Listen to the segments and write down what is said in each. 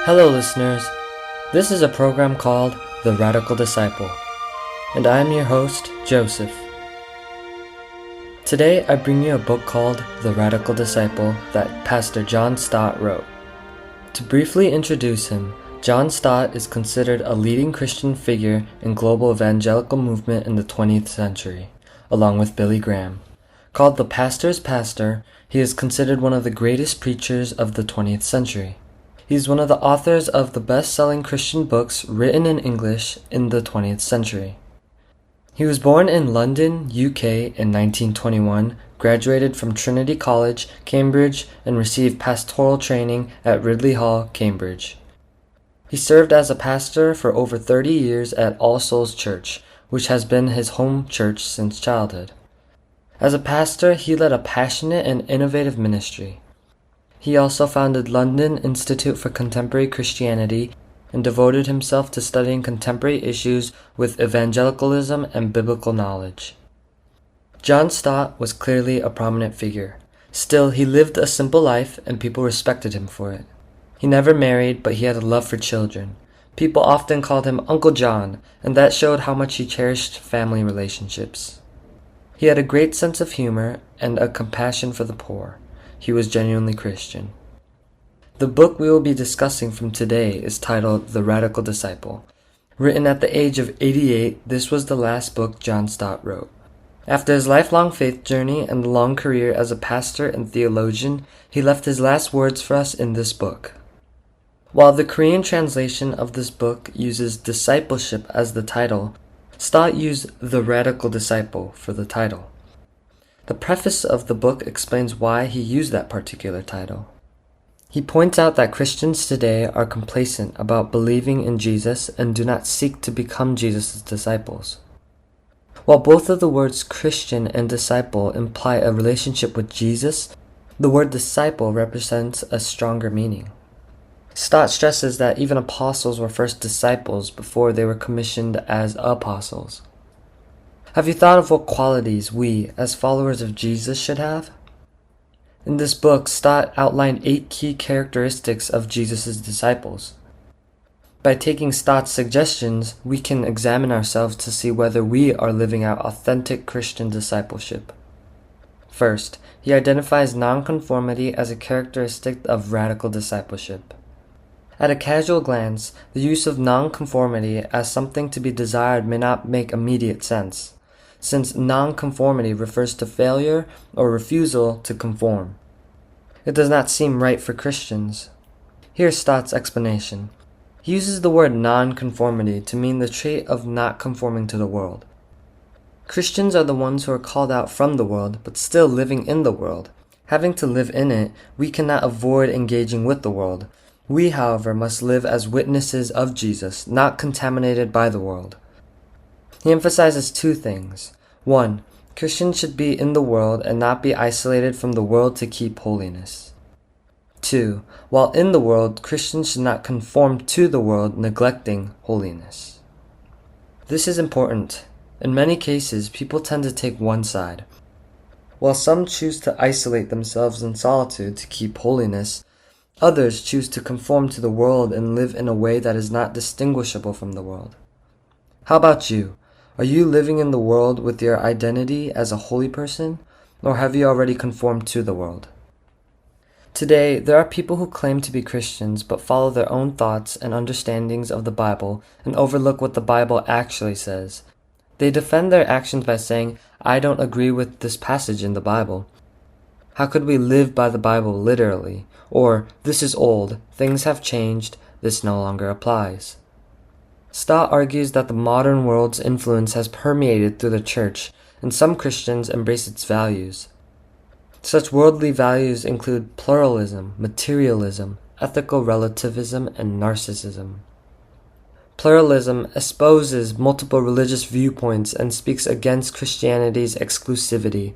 Hello, listeners. This is a program called The Radical Disciple, and I am your host, Joseph. Today, I bring you a book called The Radical Disciple that Pastor John Stott wrote. To briefly introduce him, John Stott is considered a leading Christian figure in global evangelical movement in the 20th century, along with Billy Graham. Called the pastor's pastor, he is considered one of the greatest preachers of the 20th century. He is one of the authors of the best-selling Christian books written in English in the 20th century. He was born in London, UK in 1921, graduated from Trinity College, Cambridge, and received pastoral training at Ridley Hall, Cambridge. He served as a pastor for over 30 years at All Souls Church, which has been his home church since childhood. As a pastor, he led a passionate and innovative ministry. He also founded London Institute for Contemporary Christianity and devoted himself to studying contemporary issues with evangelicalism and biblical knowledge. John Stott was clearly a prominent figure. Still, he lived a simple life and people respected him for it. He never married, but he had a love for children. People often called him Uncle John, and that showed how much he cherished family relationships. He had a great sense of humor and a compassion for the poor. He was genuinely Christian. The book we will be discussing from today is titled The Radical Disciple. Written at the age of 88, this was the last book John Stott wrote. After his lifelong faith journey and long career as a pastor and theologian, he left his last words for us in this book. While the Korean translation of this book uses discipleship as the title, Stott used The Radical Disciple for the title. The preface of the book explains why he used that particular title. He points out that Christians today are complacent about believing in Jesus and do not seek to become Jesus' disciples. While both of the words Christian and disciple imply a relationship with Jesus, the word disciple represents a stronger meaning. Stott stresses that even apostles were first disciples before they were commissioned as apostles. Have you thought of what qualities we, as followers of Jesus, should have? In this book, Stott outlined 8 key characteristics of Jesus' disciples. By taking Stott's suggestions, we can examine ourselves to see whether we are living out authentic Christian discipleship. First, he identifies nonconformity as a characteristic of radical discipleship. At a casual glance, the use of nonconformity as something to be desired may not make immediate sense, since nonconformity refers to failure or refusal to conform. It does not seem right for Christians. Here's Stott's explanation. He uses the word nonconformity to mean the trait of not conforming to the world. Christians are the ones who are called out from the world, but still living in the world. Having to live in it, we cannot avoid engaging with the world. We, however, must live as witnesses of Jesus, not contaminated by the world. He emphasizes 2 things. 1. Christians should be in the world and not be isolated from the world to keep holiness. 2. While in the world, Christians should not conform to the world, neglecting holiness. This is important. In many cases, people tend to take one side. While some choose to isolate themselves in solitude to keep holiness, others choose to conform to the world and live in a way that is not distinguishable from the world. How about you? Are you living in the world with your identity as a holy person, or have you already conformed to the world? Today, there are people who claim to be Christians but follow their own thoughts and understandings of the Bible and overlook what the Bible actually says. They defend their actions by saying, "I don't agree with this passage in the Bible. How could we live by the Bible literally?" Or, "This is old, things have changed, this no longer applies." Stott argues that the modern world's influence has permeated through the church, and some Christians embrace its values. Such worldly values include pluralism, materialism, ethical relativism, and narcissism. Pluralism espouses multiple religious viewpoints and speaks against Christianity's exclusivity.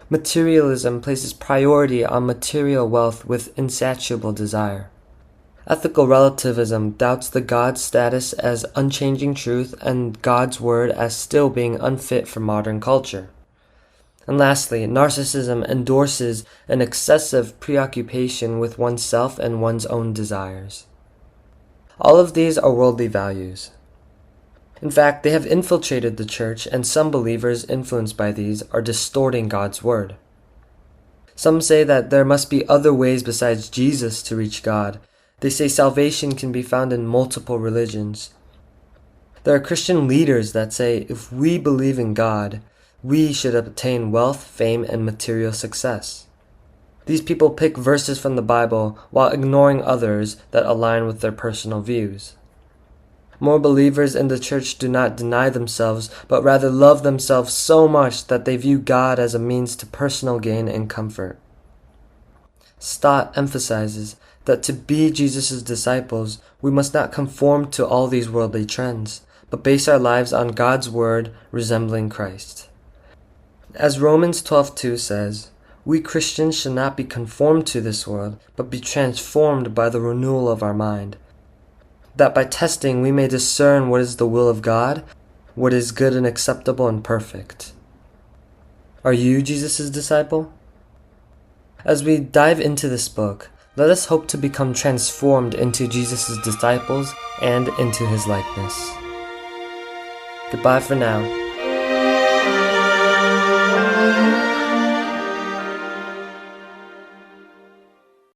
Materialism places priority on material wealth with insatiable desire. Ethical relativism doubts the God's status as unchanging truth and God's word as still being unfit for modern culture. And lastly, narcissism endorses an excessive preoccupation with oneself and one's own desires. All of these are worldly values. In fact, they have infiltrated the church, and some believers influenced by these are distorting God's word. Some say that there must be other ways besides Jesus to reach God. They say salvation can be found in multiple religions. There are Christian leaders that say if we believe in God, we should obtain wealth, fame, and material success. These people pick verses from the Bible while ignoring others that align with their personal views. More believers in the church do not deny themselves, but rather love themselves so much that they view God as a means to personal gain and comfort. Stott emphasizes that to be Jesus' disciples, we must not conform to all these worldly trends, but base our lives on God's word, resembling Christ. As Romans 12:2 says, we Christians should not be conformed to this world, but be transformed by the renewal of our mind, that by testing we may discern what is the will of God, what is good and acceptable and perfect. Are you Jesus' disciple? As we dive into this book, let us hope to become transformed into Jesus' disciples and into his likeness. Goodbye for now.